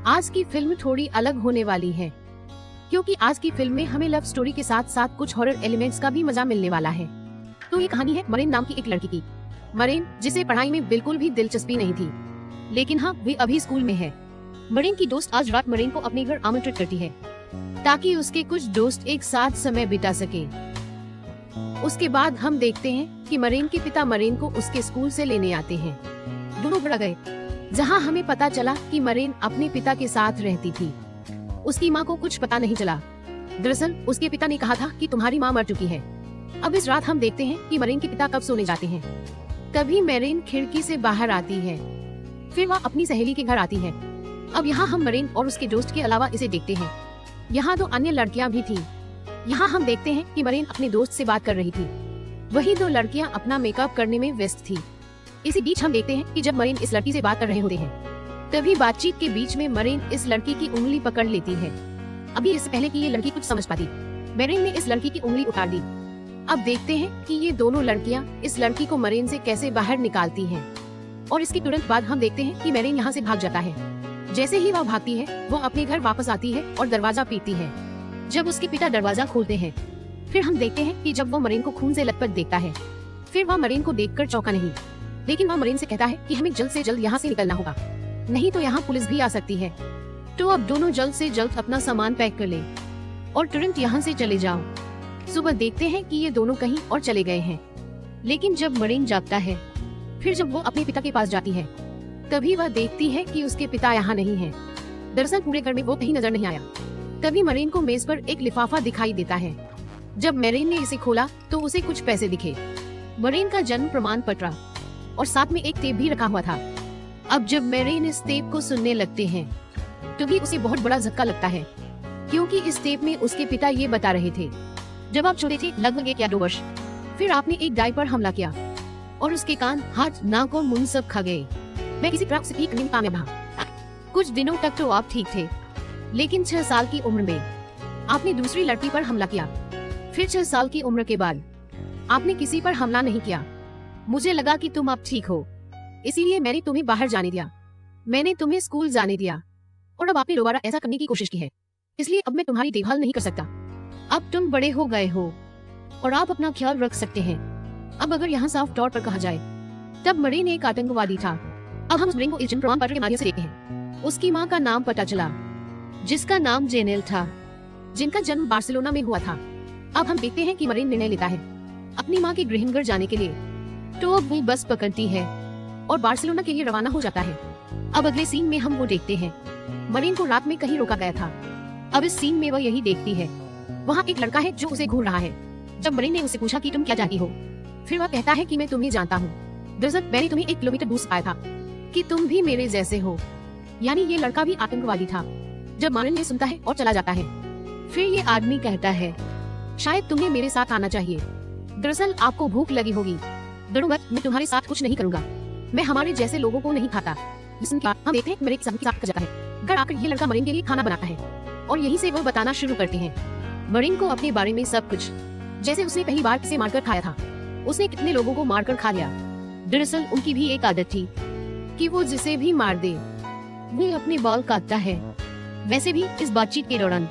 आज की फिल्म थोड़ी अलग होने वाली है, क्योंकि आज की फिल्म में हमें लव स्टोरी के साथ साथ कुछ हॉरर एलिमेंट्स का भी मजा मिलने वाला है। तो ये कहानी है मरीन नाम की एक लड़की की। मरीन जिसे पढ़ाई में बिल्कुल भी दिलचस्पी नहीं थी, लेकिन हाँ वे अभी स्कूल में है। मरीन की दोस्त आज रात मरीन को अपने घर आमंत्रित करती है ताकि उसके कुछ दोस्त एक साथ समय बिता सके। उसके बाद हम देखते हैं कि मरीन के पिता मरीन को उसके स्कूल से लेने आते हैं। दोनों बढ़ गए, जहाँ हमें पता चला कि मरीन अपने पिता के साथ रहती थी। उसकी माँ को कुछ पता नहीं चला। दरअसल उसके पिता ने कहा था कि तुम्हारी माँ मर चुकी है। अब इस रात हम देखते हैं कि मरीन के पिता कब सोने जाते हैं। तभी मरीन खिड़की से बाहर आती है, फिर वह अपनी सहेली के घर आती है। अब यहाँ हम मरीन और उसके दोस्त के अलावा इसे देखते हैं। यहाँ 2 अन्य लड़कियाँ भी थी। यहाँ हम देखते हैं कि मरीन अपने दोस्त से बात कर रही थी, वही 2 लड़कियाँ अपना मेकअप करने में व्यस्त थी। इसी बीच हम देखते हैं कि जब मरीन इस लड़की से बात कर रहे होते हैं, तभी बातचीत के बीच में मरीन इस लड़की की उंगली पकड़ लेती है। अभी इससे पहले कि ये लड़की कुछ समझ पाती, मरीन ने इस लड़की की उंगली उतार दी। अब देखते हैं कि ये दोनों लड़कियां इस लड़की को मरीन से कैसे बाहर निकालती हैं। और इसके तुरंत बाद हम देखते हैं कि मरीन यहाँ से भाग जाता है। जैसे ही वह भागती है, वो अपने घर वापस आती है और दरवाजा पीटती है। जब उसके पिता दरवाजा खोलते हैं, फिर हम देखते हैं कि जब वो मरीन को खून से लथपथ देखता है, फिर वह मरीन को देखकर चौंका नहीं, लेकिन वह मरीन से कहता है कि हमें जल्द से जल्द यहाँ से निकलना होगा, नहीं तो यहाँ पुलिस भी आ सकती है। तो अब दोनों जल्द से जल्द अपना सामान पैक कर ले और तुरंत यहाँ से चले जाओ। सुबह देखते हैं कि ये दोनों कहीं और चले गए हैं। लेकिन जब मरीन जागता है, फिर जब वो अपने पिता के पास जाती है, तभी वह देखती है कि उसके पिता यहाँ नहीं है। दरअसल पूरे घर में वो कहीं नजर नहीं आया। तभी मरीन को मेज पर एक लिफाफा दिखाई देता है। जब मरीन ने इसे खोला तो उसे कुछ पैसे दिखे, मरीन का जन्म प्रमाण पत्र और साथ में एक टेप भी रखा हुआ था। अब जब मरीन इस टेप को सुनने लगते हैं, तभी उसे बहुत बड़ा झटका लगता है, क्योंकि इस टेप में उसके पिता ये बता रहे थे, जब आप छोटे थे लगभग 1 या 2 वर्ष, फिर आपने एक गाय पर हमला किया और उसके कान, हाथ, नाक और मुंह सब खा गए। मैं किसी तरह से ठीक करने में कामयाब रहा। कुछ दिनों तक तो आप ठीक थे, लेकिन 6 साल की उम्र में आपने दूसरी लड़की पर हमला किया। फिर 6 साल की उम्र के बाद आपने किसी पर हमला नहीं किया। मुझे लगा कि तुम अब ठीक हो, इसीलिए मैंने तुम्हें बाहर जाने दिया, मैंने तुम्हें स्कूल जाने दिया। और अब आपने दोबारा ऐसा करने की कोशिश की है, इसलिए अब मैं तुम्हारी देखभाल नहीं कर सकता। अब तुम बड़े हो गए हो और आप अपना ख्याल रख सकते हैं। अब अगर यहाँ साफ तौर पर कहा जाए, तब मरीन एक आतंकवादी था। अब हम उस मरीन को इस जन्म प्रमाण पत्र के माध्यम से देखते हैं। उसकी माँ का नाम पता चला, जिसका नाम जेनेल था, जिनका जन्म बार्सिलोना में हुआ था। अब हम देखते हैं कि मरीन निर्णय लेता है अपनी माँ के गृहनगर जाने के लिए। तो अब वो बस पकड़ती है और बार्सिलोना के लिए रवाना हो जाता है। अब अगले सीन में हम वो देखते हैं, मरीन को रात में कहीं रोका गया था। अब इस सीन में वह यही देखती है, वहाँ एक लड़का है जो उसे घूर रहा है। जब मरीन ने उसे पूछा कि तुम क्या चाहती हो, फिर वह कहता है कि मैं तुम्हें जानता हूँ। दरअसल मैंने तुम्हें 1 किलोमीटर दूर से पाया था कि तुम भी मेरे जैसे हो। यानी ये लड़का भी आतंकवादी था। जब मरीन ये सुनता है और चला जाता है, फिर ये आदमी कहता है, शायद तुम्हें मेरे साथ आना चाहिए। दरअसल आपको भूख लगी होगी। डरो मत, मैं तुम्हारे साथ कुछ नहीं करूंगा, मैं हमारे जैसे लोगों को नहीं खाता। जिसके बाद हम देखते हैं मरीन के साथ जाता है। घर आकर ये लड़का मरीन के लिए खाना बनाता है और यहीं से वो बताना शुरू करते हैं मरीन को अपने बारे में सब कुछ, जैसे उसने पहली बार किसे मारकर खाया था, उसने कितने लोगों को मारकर खा लिया। दरअसल उनकी भी एक आदत थी कि वो जिसे भी मार दे वो अपने बाल काटता है। वैसे भी इस बातचीत के दौरान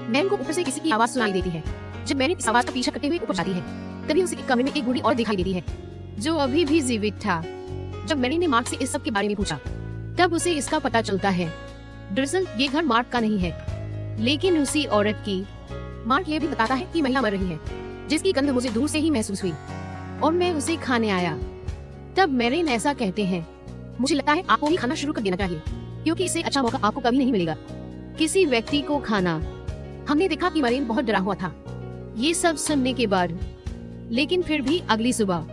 मैन को ऊपर से किसी की आवाज सुनाई देती है। जब मैन इस आवाज का पीछा करते हुए ऊपर जाती है, तभी उसे एक कमरे में एक बूढ़ी औरत दिखाई देती है जो अभी भी जीवित था। जब मैरी ने मार्क से इस सब के बारे में पूछा, तब उसे इसका पता चलता है। दरअसल ये घर मार्क का नहीं है, लेकिन उसी औरत की। मार्क ये भी बताता है कि महिला मर रही है, जिसकी गंध मुझे दूर से ही महसूस हुई और मैं उसे खाने आया। तब मेरिन ऐसा कहते हैं, मुझे लगता है आपको ही खाना शुरू कर देना चाहिए, क्योंकि इससे अच्छा मौका आपको कभी नहीं मिलेगा किसी व्यक्ति को खाना। हमने देखा कि मरीन बहुत डरा हुआ था ये सब सुनने के बाद, लेकिन फिर भी अगली सुबह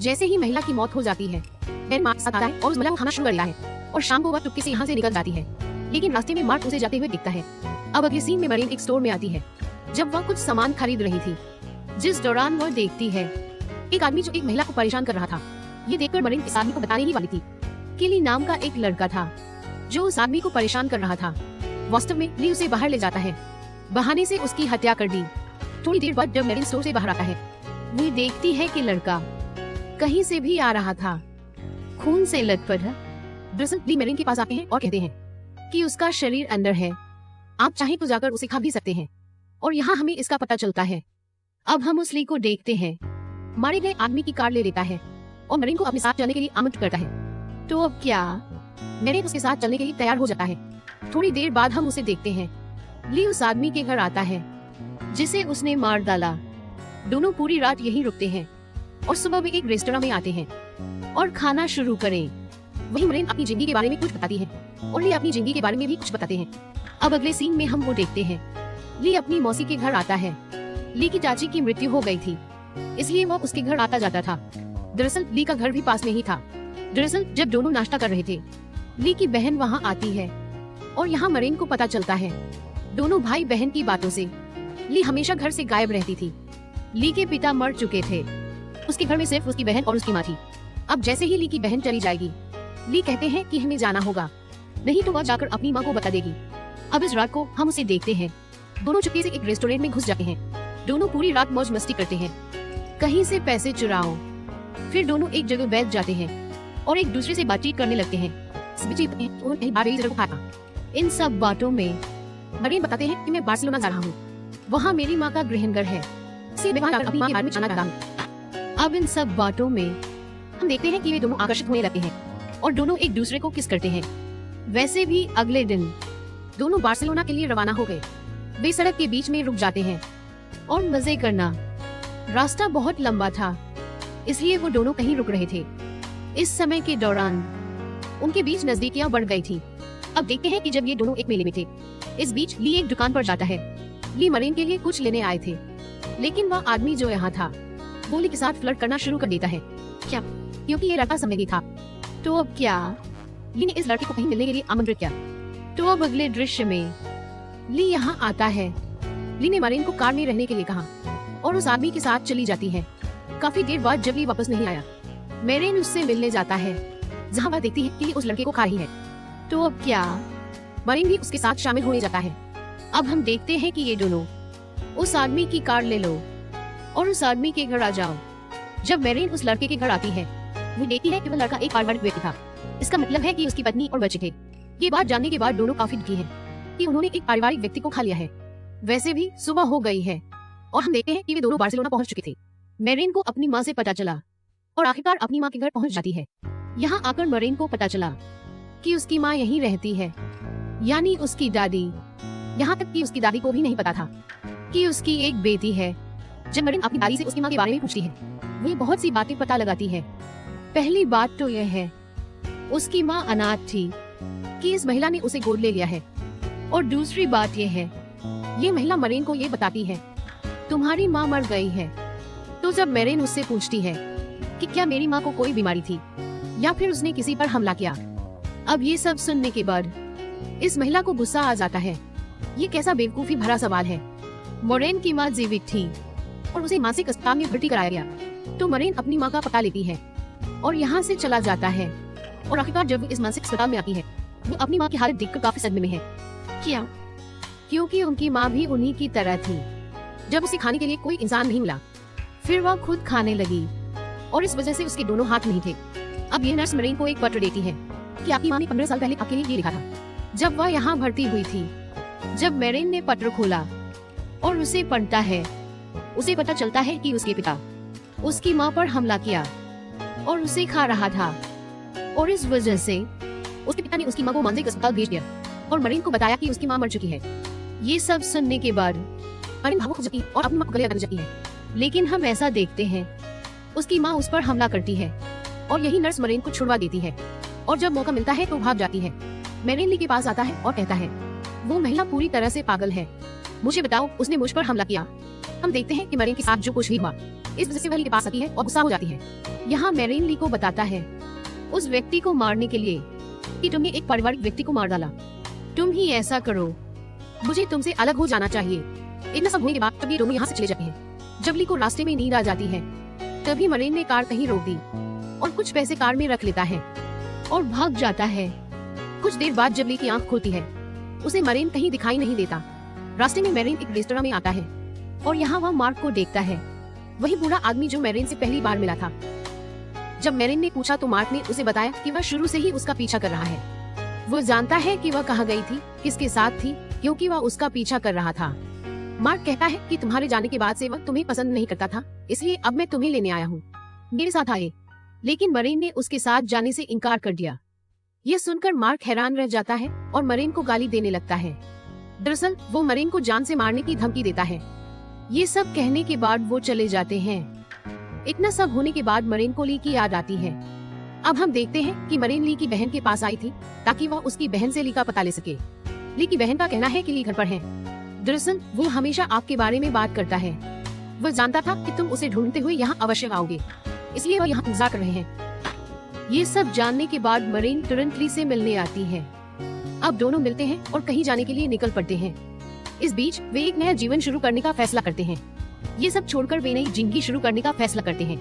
जैसे ही महिला की मौत हो जाती है, मैन मार्क आता है और उस महिला को खाना शुरू कर देता है और शाम को वह चुपके से यहाँ से निकल जाती है। लेकिन रास्ते में मार्क उसे जाते हुए दिखता है। अब अगले सीन में मरीन एक स्टोर में आती है जब वह कुछ सामान खरीद रही थी, जिस दौरान वह देखती है एक आदमी जो एक महिला को परेशान कर रहा था। ये देखकर मरीन इस आदमी को बताने ही वाली थी। किली नाम का एक लड़का था जो उस आदमी को परेशान कर रहा था। वास्तव में ली उसे बाहर ले जाता है, बहाने से उसकी हत्या कर दी। थोड़ी देर बाद जब मरीन स्टोर से बाहर आता है, वो देखती है कि लड़का कहीं से भी आ रहा था, खून से लथपथ। दरअसल ली मरीन के पास आते हैं और कहते हैं कि उसका शरीर अंदर है। आप चाहें तो जाकर उसे खा भी सकते हैं। और यहाँ हमें इसका पता चलता है। अब हम उस ली को देखते हैं। मारे गए आदमी की कार ले लेता है और मरीन को अपने साथ चलने के लिए आमंत्रित करता है। तो अब क्या? मरीन उसके साथ चलने के लिए तैयार हो जाता है। थोड़ी देर बाद हम उसे देखते हैं। ली उस आदमी के घर आता है जिसे उसने मार डाला। दोनों पूरी रात यहीं रुकते हैं और सुबह भी एक रेस्टोरेंट में आते हैं और खाना शुरू करें। वहीं मरीन अपनी जिंदगी के बारे में कुछ बताती है और ली अपनी जिंदगी के बारे में भी कुछ बताते हैं। अब अगले सीन में हम वो देखते हैं। ली अपनी मौसी के घर आता है। ली की चाची की मृत्यु हो गई थी, इसलिए वो उसके घर आता जाता था। दरअसल ली का घर भी पास में ही था। दरअसल जब दोनों नाश्ता कर रहे थे, ली की बहन वहाँ आती है और यहाँ मरीन को पता चलता है दोनों भाई बहन की बातों से ली हमेशा घर से गायब रहती थी। ली के पिता मर चुके थे। उसके घर में सिर्फ उसकी बहन और उसकी माँ थी। अब जैसे ही ली की बहन चली जाएगी, ली कहते हैं कि हमें जाना होगा, नहीं तो वह जाकर अपनी माँ को बता देगी। अब इस रात को हम उसे देखते हैं। दोनों चुपके से एक रेस्टोरेंट में घुस जाते हैं। दोनों पूरी रात मौज मस्ती करते हैं, कहीं से पैसे चुराओ। फिर दोनों एक जगह बैठ जाते हैं और एक दूसरे से बातचीत करने लगते हैं। इन सब बातों में मरीन बताते हैं कि मैं बार्सिलोना जा रहा हूँ, वहाँ मेरी माँ का गृहनगर है, अपनी माँ के बारे में जाना चाहता हूँ। अब इन सब बातों में हम देखते हैं कि वे दोनों आकर्षित होने लगते हैं और दोनों एक दूसरे को किस करते हैं। वैसे भी अगले दिन दोनों बार्सिलोना के लिए रवाना हो गए। वे सड़क के बीच में रुक जाते हैं और मजे करना। रास्ता बहुत लंबा था, इसलिए वो दोनों कहीं रुक रहे थे। इस समय के दौरान उनके बीच नजदीकियां बढ़ गई थी। अब देखते हैं कि जब ये दोनों एक मेले में थे, इस बीच ली एक दुकान पर जाता है। ली मरीन के लिए कुछ लेने आए थे, लेकिन वह आदमी जो यहाँ था वो ली के साथ फ्लर्ट करना शुरू कर देता है। क्या? क्योंकि ये लड़का समझी था। तो अब क्या? ली ने इस लड़के को कहीं मिलने के लिए आमंत्रित किया। तो अब अगले दृश्य में ली यहाँ आता है। ली ने मरीन को कार में रहने के लिए कहा और उस आदमी के साथ चली जाती है। काफी देर बाद जब ली वापस नहीं आया, मरीन उससे मिलने जाता है, जहाँ वह देखती है कि उस लड़के को खा रही है। तो अब क्या? मरीन भी उसके साथ शामिल होने जाता है। अब हम देखते हैं कि ये दोनों उस आदमी की कार ले लो और उस आदमी के घर आ जाओ। जब मरीन उस लड़के के घर आती है, वो देखती है कि वह लड़का एक पारिवारिक व्यक्ति था। इसका मतलब है कि उसकी पत्नी और बच्चे थे। ये बात जानने के बाद दोनों काफी दुखी हैं कि उन्होंने एक पारिवारिक व्यक्ति को खा लिया है। वैसे भी सुबह हो गई है और हम देखते हैं कि वे दोनों बार्सिलोना पहुंच चुके थे। मरीन को अपनी माँ से पता चला और आखिरकार अपनी माँ के घर पहुंच जाती है। यहाँ आकर मरीन को पता चला कि उसकी माँ यहीं रहती है, यानी उसकी दादी। यहाँ तक कि उसकी दादी को भी नहीं पता था कि उसकी एक बेटी है। जब मरीन अपनी दादी से उसकी माँ के बारे में पूछती है, वो बहुत सी बातें पता लगाती है। पहली बात तो यह है, उसकी माँ अनाथ थी कि इस महिला ने उसे गोद ले लिया है। और दूसरी बात यह है, ये महिला मरीन को ये बताती है, तुम्हारी माँ मर गई है। तो जब मरीन उससे पूछती है कि क्या मेरी माँ को कोई बीमारी थी या फिर उसने किसी पर हमला किया, अब ये सब सुनने के बाद इस महिला को गुस्सा आ जाता है। ये कैसा बेवकूफी भरा सवाल है। मरीन की माँ जीवित थी और उसे मानसिक अस्पताल में भर्ती कराया गया। तो मरीन अपनी माँ का पता लेती है और यहाँ से चला जाता है। और आखिरकार जब वो इस मानसिक अस्पताल में आती है, वो अपनी माँ की हालत देखकर काफी सदमे में है। क्या? क्योंकि उनकी माँ भी उन्हीं की तरह थी। जब उसे खाने के लिए कोई इंसान नहीं मिला, फिर वह खुद खाने लगी और इस वजह से उसके दोनों हाथ नहीं थे। अब ये नर्स मरीन को एक पत्र देती है कि आपकी माँ ने 15 साल पहले आपके लिए ये लिखा था, जब वह यहाँ भर्ती हुई थी। जब मरीन ने पत्र खोला और उसे पढ़ता है, उसे पता चलता है कि उसके पिता उसकी माँ पर हमला किया और उसे खा रहा था। और इस वजह से उसके पिता ने उसकी माँ को मानसिक अस्पताल भेज दिया और मरीन को बताया कि उसकी माँ मर चुकी है। ये सब सुनने के बाद मरीन भावुक हो जाती और अपनी माँ को गले लगा जाती है। लेकिन हम ऐसा देखते हैं, उसकी माँ उस पर हमला करती है और यही नर्स मरीन को छुड़वा देती है और जब मौका मिलता है तो भाग जाती है। मरीन ली के पास आता है और कहता है, वो महिला पूरी तरह से पागल है, मुझे बताओ उसने मुझ पर हमला किया। हम देखते हैं कि मरीन के साथ जो कुछ भी हुआ, इस वजह से वह ली के पास आती है और गुस्सा हो जाती है। यहाँ मरीन ली को बताता है उस व्यक्ति को मारने के लिए कि तुमने एक पारिवारिक व्यक्ति को मार डाला, तुम ही ऐसा करो, मुझे तुमसे अलग हो जाना चाहिए। इतना सब होने के बाद तब ये दोनों यहाँ से चले जाते हैं। जब ली को रास्ते में नींद आ जाती है, तभी मरीन ने कार कहीं रोक दी और कुछ पैसे कार में रख लेता है और भाग जाता है। कुछ देर बाद जब ली की आंख खुलती है, उसे मरीन कहीं दिखाई नहीं देता। रास्ते में मरीन एक रेस्तरां में आता है और यहाँ वह मार्क को देखता है, वही बूढ़ा आदमी जो मरीन से पहली बार मिला था। जब मरीन ने पूछा तो मार्क ने उसे बताया कि वह शुरू से ही उसका पीछा कर रहा है। वो जानता है कि वह कहाँ गई थी, किसके साथ थी, क्योंकि वह उसका पीछा कर रहा था। मार्क कहता है कि तुम्हारे जाने के बाद से वह तुम्हें पसंद नहीं करता था, इसलिए अब मैं तुम्हें लेने आया हूँ, मेरे साथ आए। लेकिन मरीन ने उसके साथ जाने से इनकार कर दिया। ये सुनकर मार्क हैरान रह जाता है और मरीन को गाली देने लगता है। दरअसल वो मरीन को जान से मारने की धमकी देता है। ये सब कहने के बाद वो चले जाते हैं। इतना सब होने के बाद मरीन को ली की याद आती है। अब हम देखते हैं कि मरीन ली की बहन के पास आई थी ताकि वह उसकी बहन से ली का पता ले सके। ली की बहन का कहना है कि ली घर पर है। दरअसल वो हमेशा आपके बारे में बात करता है। वह जानता था कि तुम उसे ढूंढते हुए यहाँ अवश्य आओगे, इसलिए वह यहाँ इंतजार कर रहे हैं। ये सब जानने के बाद मरीन तुरंत ली से मिलने आती है। अब दोनों मिलते हैं और कहीं जाने के लिए निकल पड़ते हैं। इस बीच वे एक नया जीवन शुरू करने का फैसला करते हैं। ये सब छोड़कर वे नई जिंदगी शुरू करने का फैसला करते हैं,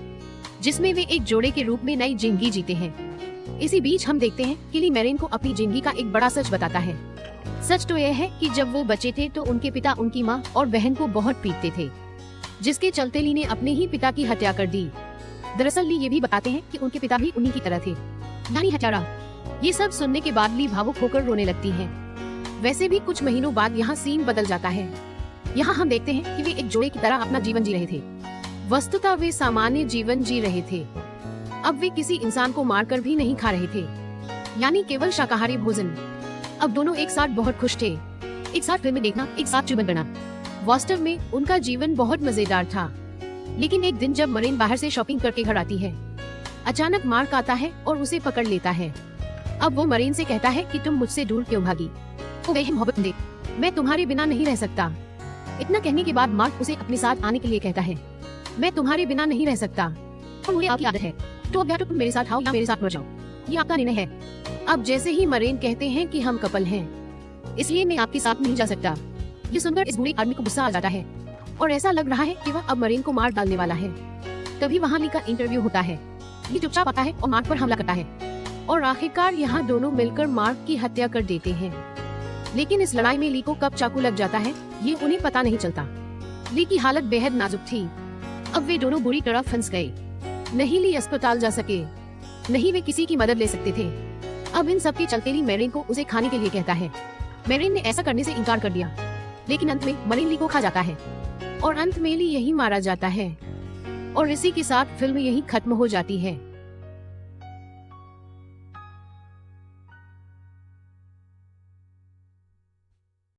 जिसमें वे एक जोड़े के रूप में नई जिंदगी जीते हैं। इसी बीच हम देखते हैं कि ली मरीन को अपनी जिंदगी का एक बड़ा सच बताता है। सच तो यह है कि जब वो बच्चे थे तो उनके पिता उनकी माँ और बहन को बहुत पीटते थे, जिसके चलते ली ने अपने ही पिता की हत्या कर दी। दरअसल ली ये भी बताते हैं कि उनके पिता भी उन्हीं की तरह थे, यानी हत्यारा। ये सब सुनने के बाद ली भावुक होकर रोने लगती है। वैसे भी कुछ महीनों बाद यहाँ सीन बदल जाता है। यहाँ हम देखते हैं कि वे एक जोड़े की तरह अपना जीवन जी रहे थे। वस्तुतः वे सामान्य जीवन जी रहे थे। अब वे किसी इंसान को मारकर भी नहीं खा रहे थे, यानी केवल शाकाहारी भोजन। अब दोनों एक साथ बहुत खुश थे। एक साथ फिल्में देखना, एक साथ जीवन करना, वास्तव में उनका जीवन बहुत मजेदार था। लेकिन एक दिन जब मरीन बाहर से शॉपिंग करके घर आती है, अचानक मार्क आता है और उसे पकड़ लेता है। अब वो मरीन से कहता है कि तुम मुझसे दूर क्यों भागी? वो वही मोहब्बत दे, मैं तुम्हारे बिना नहीं रह सकता। इतना कहने के बाद मार्क उसे अपने साथ आने के लिए कहता है। मैं तुम्हारे बिना नहीं रह सकता और मुझे आपकी आदत है, तो अब या तो तुम मेरे साथ आओ या मेरे साथ मर जाओ, ये आपका निर्णय है। अब जैसे ही मरीन कहते हैं कि हम कपल हैं, इसलिए मैं आपके साथ नहीं जा सकता, ये सुनकर इस बूढ़े आदमी को गुस्सा आ जाता है और ऐसा लग रहा है कि वह अब मरीन को मार डालने वाला है। तभी वहाँ ली का इंटरव्यू होता है। ली चुपचाप आता है और मार्क पर हमला करता है और आखिरकार यहाँ दोनों मिलकर मार्क की हत्या कर देते हैं। लेकिन इस लड़ाई में ली को कब चाकू लग जाता है ये उन्हें पता नहीं चलता। ली की हालत बेहद नाजुक थी। अब वे दोनों बुरी तरह फंस गए। नहीं ली अस्पताल जा सके, नहीं वे किसी की मदद ले सकते थे। अब इन सब के चलते ली मरीन को उसे खाने के लिए कहता है। मरीन ने ऐसा करने से इनकार कर दिया, लेकिन अंत में मरीन ली को खा जाता है और अंत में ली यही मारा जाता है। और इसी के साथ फिल्म यही खत्म हो जाती है।